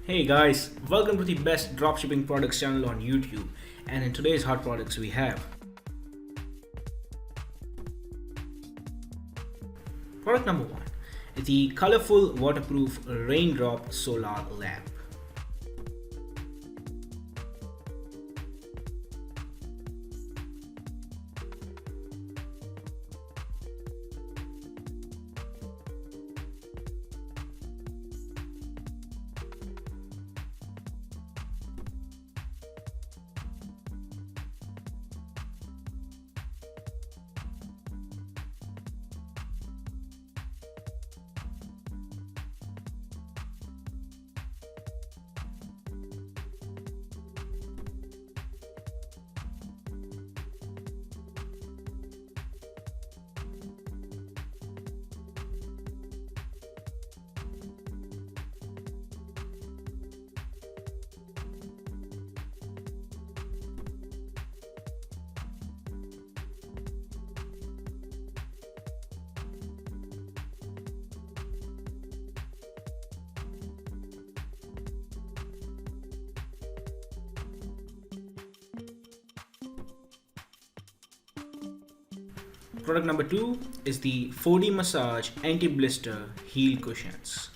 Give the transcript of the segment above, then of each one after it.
Hey guys, welcome to the best dropshipping products channel on YouTube. And in today's hot products, we have product number one, the colorful waterproof raindrop solar lamp. Product number two is the 4D massage anti-blister heel cushions.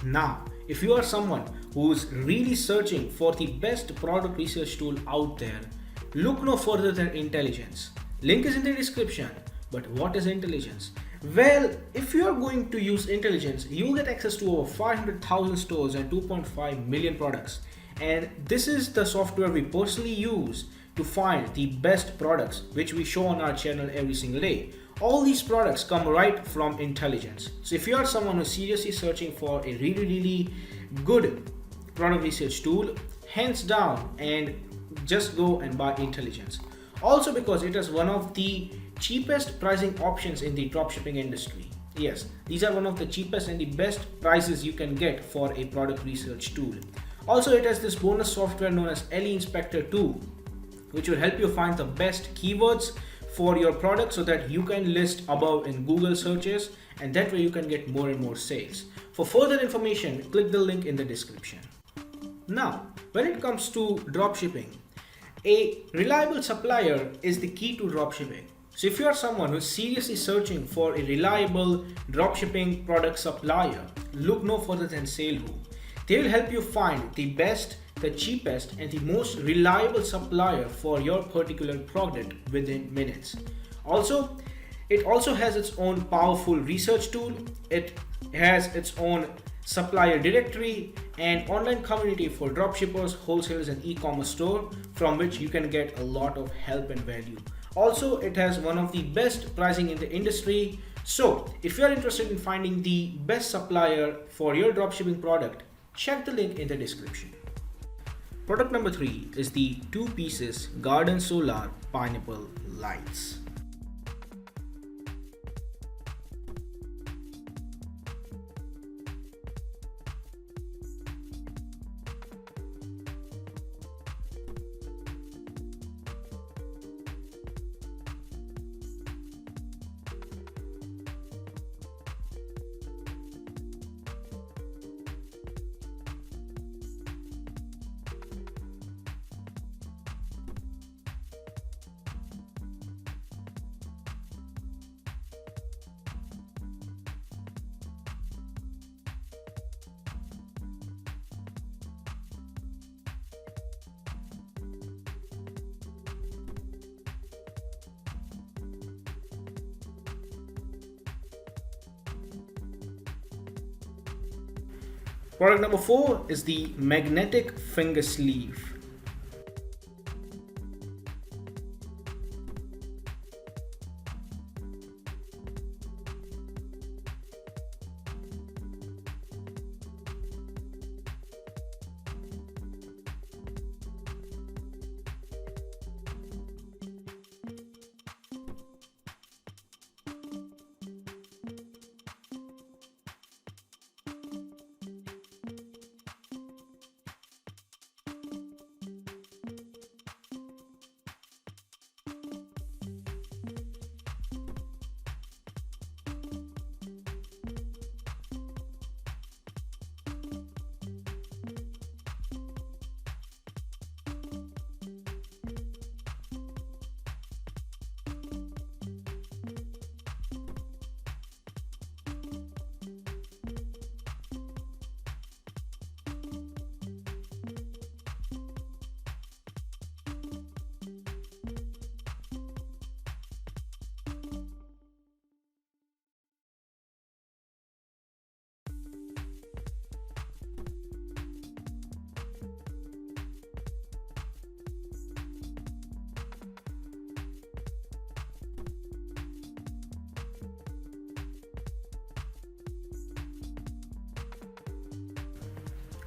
Now, if you are someone who's really searching for the best product research tool out there, look no further than intelligence. Link is in the description. But what is intelligence? Well, if you are going to use intelligence, you'll get access to over 500,000 stores and 2.5 million products. And this is the software we personally use to find the best products which we show on our channel every single day. All these products come right from intelligence. So if you are someone who's seriously searching for a really good product research tool, hands down and just go and buy intelligence. Also because it is one of the cheapest pricing options in the dropshipping industry. Yes, these are one of the cheapest and the best prices you can get for a product research tool. Also, it has this bonus software known as LE Inspector 2, which will help you find the best keywords for your product so that you can list above in Google searches, and that way you can get more and more sales. For further information, click the link in the description. Now, when it comes to dropshipping, a reliable supplier is the key to dropshipping. So if you are someone who's seriously searching for a reliable dropshipping product supplier, look no further than Salehu. They will help you find the best, the cheapest and the most reliable supplier for your particular product within minutes. Also, it also has its own powerful research tool. It has its own supplier directory and online community for dropshippers, wholesalers and e-commerce store from which you can get a lot of help and value. Also, it has one of the best pricing in the industry. So if you are interested in finding the best supplier for your dropshipping product, check the link in the description. Product number three is the 2 pieces Garden Solar Pineapple Lights. Product number 4 is the magnetic finger sleeve.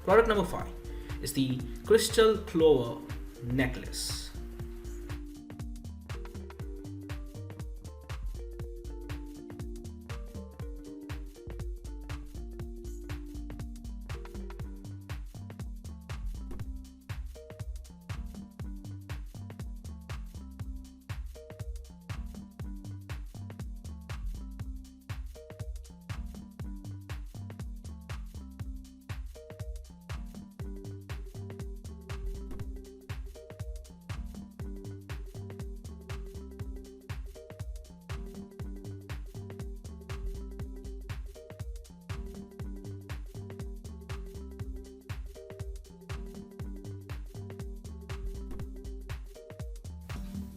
Product number 5 is the crystal clover necklace.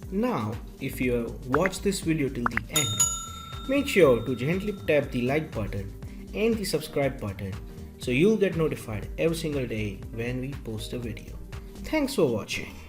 Now, if you have watched this video till the end, make sure to gently tap the like button and the subscribe button so you'll get notified every single day when we post a video. Thanks for watching.